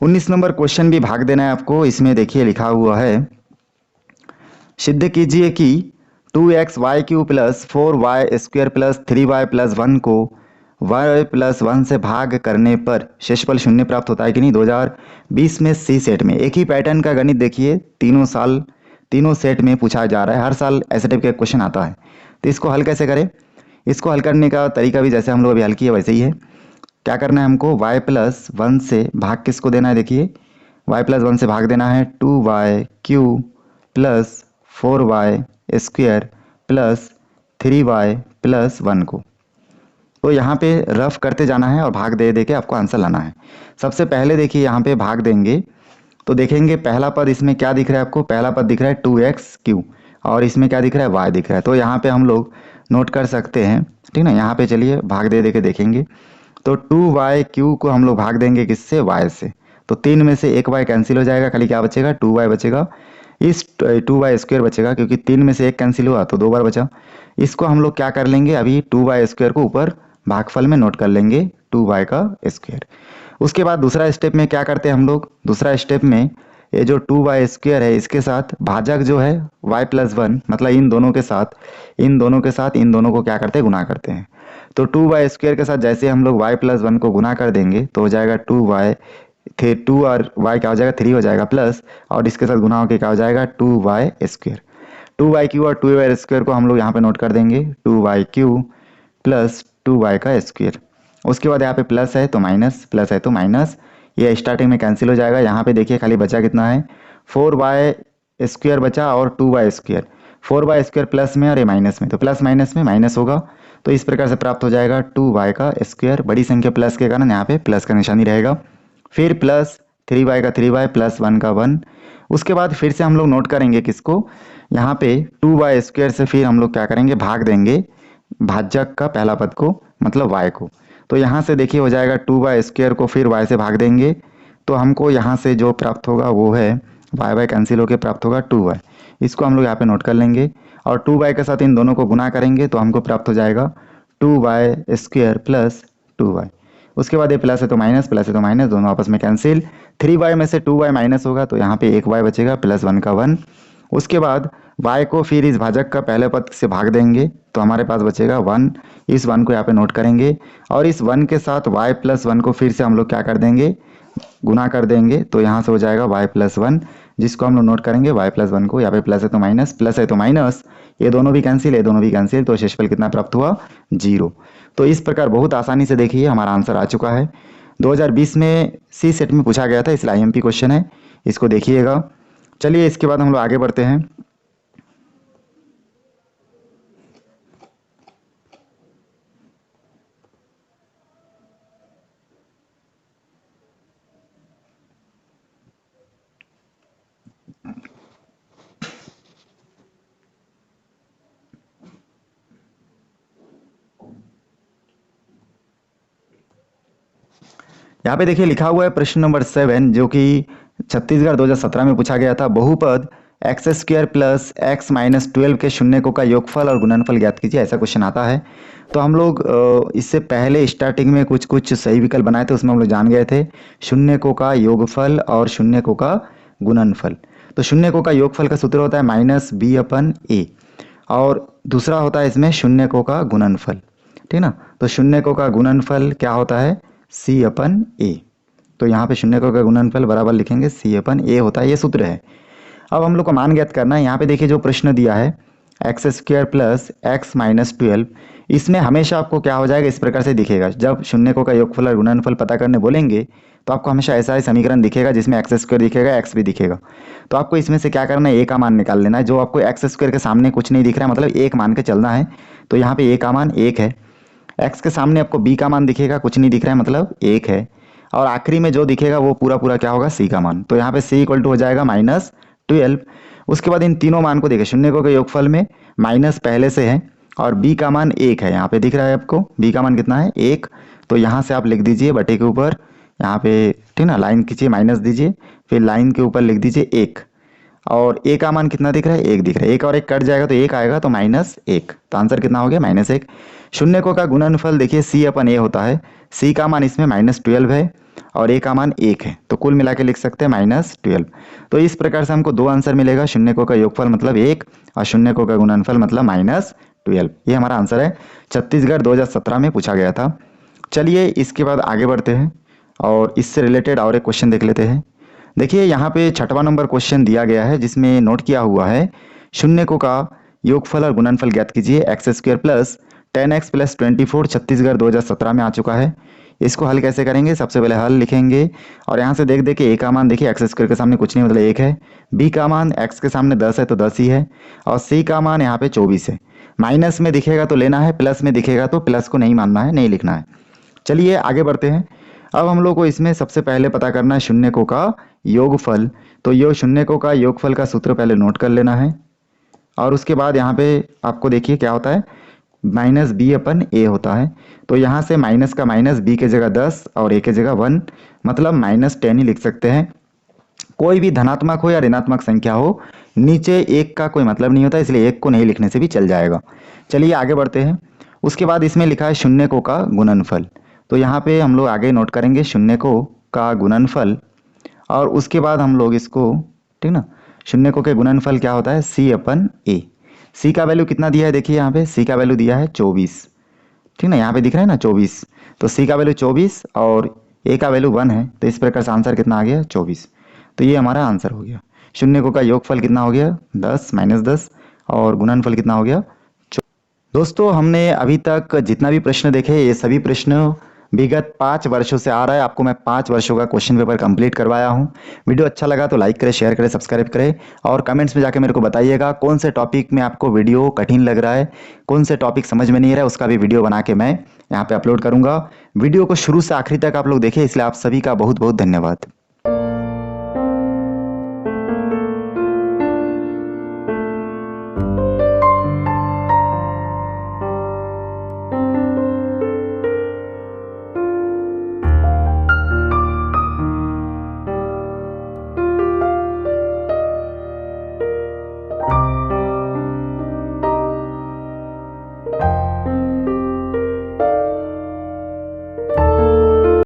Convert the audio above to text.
उन्नीस number question भी भाग देना है आपको। इसमें देखिए लिखा हुआ है, सिद्ध कीजिए कि 2xy³ plus 4y² plus 3y plus 1 को y प्लस 1 से भाग करने पर शेषफल शून्य प्राप्त होता है कि नहीं। 2020 में सी सेट में एक ही पैटर्न का गणित देखिए तीनों सेट में पूछा जा रहा है। हर साल ऐसे टाइप का क्वेश्चन आता है। तो इसको हल कैसे करें? इसको हल करने का तरीका भी जैसे हम लोग अभी हल किए वैसे ही है। क्या करना है हमको, y प्लस 1 से भाग किसको देना है? देखिए y प्लस 1 से भाग देना है 2y³ plus 4y² plus 3y plus 1 को। तो यहाँ पे रफ करते जाना है और भाग दे दे के आपको आंसर लाना है। सबसे पहले देखिए यहाँ पे भाग देंगे तो देखेंगे पहला पद इसमें क्या दिख रहा है आपको? पहला पद दिख रहा है 2x³ और इसमें क्या दिख रहा है? y दिख रहा है। तो यहाँ पे हम लोग नोट कर सकते हैं, ठीक ना। यहाँ पे चलिए भाग दे दे के देखेंगे तो 2y³ को हम लोग भाग देंगे किससे? y से। तो 3 में से एक y कैंसिल हो जाएगा, खाली क्या बचेगा? 2y बचेगा। इस 2y² बचेगा क्योंकि 3 में से एक कैंसिल हुआ तो 2 बार बचा। इसको हम लोग क्या कर लेंगे, अभी 2y² को ऊपर भागफल में नोट कर लेंगे 2y²। उसके बाद दूसरा स्टेप में क्या करते हैं हम लोग? दूसरा स्टेप में ये जो 2y² है इसके साथ भाजक जो है y प्लस 1, मतलब इन दोनों के साथ इन दोनों को क्या करते हैं? गुना करते हैं। तो 2y² के साथ जैसे हम लोग y प्लस 1 को गुना कर देंगे तो हो जाएगा 2y, 2 और y क्या हो जाएगा? 3 हो जाएगा प्लस, और इसके साथ गुना होकर क्या हो जाएगा? 2y²। 2y³ और 2y² को हम लोग यहाँ पे नोट कर देंगे 2y³ प्लस 2y²। उसके बाद यहाँ पे प्लस है तो माइनस, प्लस है तो माइनस, ये स्टार्टिंग में कैंसिल हो जाएगा। यहाँ पे देखिए खाली बचा कितना है? 4y² बचा और 2y²। 4y² प्लस में और ये माइनस में, तो प्लस माइनस में माइनस होगा। तो इस प्रकार से प्राप्त हो जाएगा 2y²। बड़ी संख्या प्लस के कारण यहाँ पे प्लस का निशानी रहेगा। फिर प्लस 3y का 3y प्लस 1 का 1। उसके बाद फिर से हम लोग नोट करेंगे किसको? यहाँ पे 2y² से फिर हम लोग क्या करेंगे? भाग देंगे भाजक का पहला पद को, मतलब y को। तो यहाँ से देखिए हो जाएगा 2y² को फिर y से भाग देंगे तो हमको यहाँ से जो प्राप्त होगा वो है y कैंसिल होकर प्राप्त होगा 2y। इसको हम लोग यहाँ पे नोट कर लेंगे और 2y के साथ इन दोनों को गुना करेंगे तो हमको प्राप्त हो जाएगा 2y² प्लस 2y। उसके बाद ये प्लस है तो माइनस, प्लस है तो माइनस, दोनों आपस में कैंसिल। 3y में से 2y माइनस होगा तो यहाँ पे एक y बचेगा प्लस 1 का 1। उसके बाद y को फिर इस भाजक का पहले पद से भाग देंगे तो हमारे पास बचेगा 1। इस 1 को यहाँ पे नोट करेंगे और इस 1 के साथ y प्लस 1 को फिर से हम लोग क्या कर देंगे? गुना कर देंगे। तो यहाँ से हो जाएगा y प्लस 1, जिसको हम लोग नोट करेंगे y प्लस 1 को। यहाँ पे प्लस है तो माइनस, प्लस है तो माइनस, ये दोनों भी कैंसिल, ये दोनों भी कैंसिल, तो शेषफल कितना प्राप्त हुआ? 0। तो इस प्रकार बहुत आसानी से देखिए हमारा आंसर आ चुका है। 2020 में सी सेट में पूछा गया था, इसलिए IMP क्वेश्चन है, इसको देखिएगा। चलिए इसके बाद हम लोग आगे बढ़ते हैं। यहाँ पे देखिए लिखा हुआ है प्रश्न नंबर 7, जो कि छत्तीसगढ़ 2017 में पूछा गया था। बहुपद x² प्लस x माइनस 12 के शून्यकों का योगफल और गुणनफल ज्ञात कीजिए, ऐसा क्वेश्चन आता है। तो हम लोग इससे पहले स्टार्टिंग में कुछ सही विकल्प बनाए थे, उसमें हम लोग जान गए थे शून्यकों का योगफल और शून्यकों का गुणनफल। तो शून्यकों का योगफल का सूत्र होता है -b/a और दूसरा होता है इसमें शून्यकों का गुणनफल, ठीक ना। तो शून्यकों का गुणनफल क्या होता है? c/a। तो यहाँ पे शून्यकों का गुणनफल बराबर लिखेंगे c/a होता है, ये सूत्र है। अब हम लोग को मान ज्ञात करना है। यहाँ पे देखिए जो प्रश्न दिया है x² प्लस x माइनस 12, इसमें हमेशा आपको क्या हो जाएगा? इस प्रकार से दिखेगा। जब शून्यकों का योगफल और गुणनफल पता करने बोलेंगे तो आपको हमेशा ऐसा ही समीकरण दिखेगा जिसमें x² दिखेगा, x भी दिखेगा। तो आपको इसमें से क्या करना है? a का मान निकाल लेना है। जो आपको x² के सामने कुछ नहीं दिख रहा है, मतलब 1 मान के चलना है। तो यहाँ पे a का मान 1 है। x के सामने आपको b का मान दिखेगा, कुछ नहीं दिख रहा है, मतलब 1 है। और आखिरी में जो दिखेगा वो पूरा पूरा क्या होगा? c का मान। तो यहाँ पे c इक्वल टू हो जाएगा -12। उसके बाद इन तीनों मान को देखिए, शून्यकों के योगफल में माइनस पहले से है और b का मान 1 है। यहाँ पे दिख रहा है आपको b का मान कितना है? 1। तो यहाँ से आप लिख दीजिए बटे के ऊपर, यहाँ पे ठीक ना, लाइन खींचिए, माइनस दीजिए, फिर लाइन के ऊपर लिख दीजिए 1। और ए का मान कितना दिख रहा है, 1 दिख रहा है। 1 और 1 कट जाएगा तो 1 आएगा, तो -1। तो आंसर कितना हो गया, -1। शून्यकों का गुणनफल देखिए C/A होता है। C का मान इसमें -12 है और A का मान 1 है, तो कुल मिला के लिख सकते हैं -12। तो इस प्रकार से हमको 2 आंसर मिलेगा। शून्यकों का योगफल मतलब 1 और शून्यकों का गुणनफल मतलब -12। ये हमारा आंसर है, छत्तीसगढ़ 2017 में पूछा गया था। चलिए इसके बाद आगे बढ़ते हैं और इससे रिलेटेड और एक क्वेश्चन देख लेते हैं। देखिए यहाँ पे 6वां नंबर क्वेश्चन दिया गया है, जिसमें नोट किया हुआ है शून्यकों का योगफल और गुणनफल ज्ञात कीजिए। x² plus 10x plus 24 Chhattisgarh 2017 में आ चुका है। इसको हल कैसे करेंगे, सबसे पहले हल लिखेंगे और यहाँ से देख दे के a का मान देखिए x² के सामने कुछ नहीं मतलब 1 है, b का मान x के सामने 10 है तो 10 ही है, और c का मान यहाँ पे 24 है। माइनस में दिखेगा तो लेना है, प्लस में दिखेगा तो प्लस को नहीं मानना है, नहीं लिखना है। चलिए आगे बढ़ते हैं। अब हम लोग को इसमें सबसे पहले पता करना है शून्यकों का योगफल। तो ये शून्यकों का योगफल का सूत्र पहले नोट कर लेना है और उसके बाद यहाँ पे आपको देखिए क्या होता है, -b/a होता है। तो यहाँ से माइनस का माइनस, b के जगह 10 और a के जगह 1, मतलब -10 ही लिख सकते हैं। कोई भी धनात्मक हो या ऋणात्मक संख्या हो, नीचे 1 का कोई मतलब नहीं होता, इसलिए 1 को नहीं लिखने से भी चल जाएगा। चलिए आगे बढ़ते हैं। उसके बाद इसमें लिखा है शून्यकों का गुणनफल। तो यहाँ पे हम लोग आगे नोट करेंगे शून्यकों का गुणनफल और उसके बाद हम लोग इसको, ठीक ना, शून्यकों के गुणनफल क्या होता है, C/A। C का वैल्यू कितना दिया है, देखिए यहाँ पे C का वैल्यू दिया है 24, ठीक ना, यहाँ पे दिख रहा है ना 24। तो C का वैल्यू 24 और A का वैल्यू 1 है, तो इस प्रकार से आंसर कितना आ गया, 24। तो ये हमारा आंसर हो गया। शून्यकों का योगफल कितना हो गया, 10 -10 और गुणनफल कितना हो गया। दोस्तों हमने अभी तक जितना भी प्रश्न देखे, ये सभी प्रश्न विगत 5 वर्षों से आ रहा है। आपको मैं 5 वर्षों का क्वेश्चन पेपर कंप्लीट करवाया हूँ। वीडियो अच्छा लगा तो लाइक करें, शेयर करें, सब्सक्राइब करें और कमेंट्स में जाके मेरे को बताइएगा कौन से टॉपिक में आपको वीडियो कठिन लग रहा है, कौन से टॉपिक समझ में नहीं आ रहा है, उसका भी वीडियो बना के मैं यहाँ पे अपलोड करूँगा। वीडियो को शुरू से आखिरी तक आप लोग देखें, इसलिए आप सभी का बहुत बहुत धन्यवाद।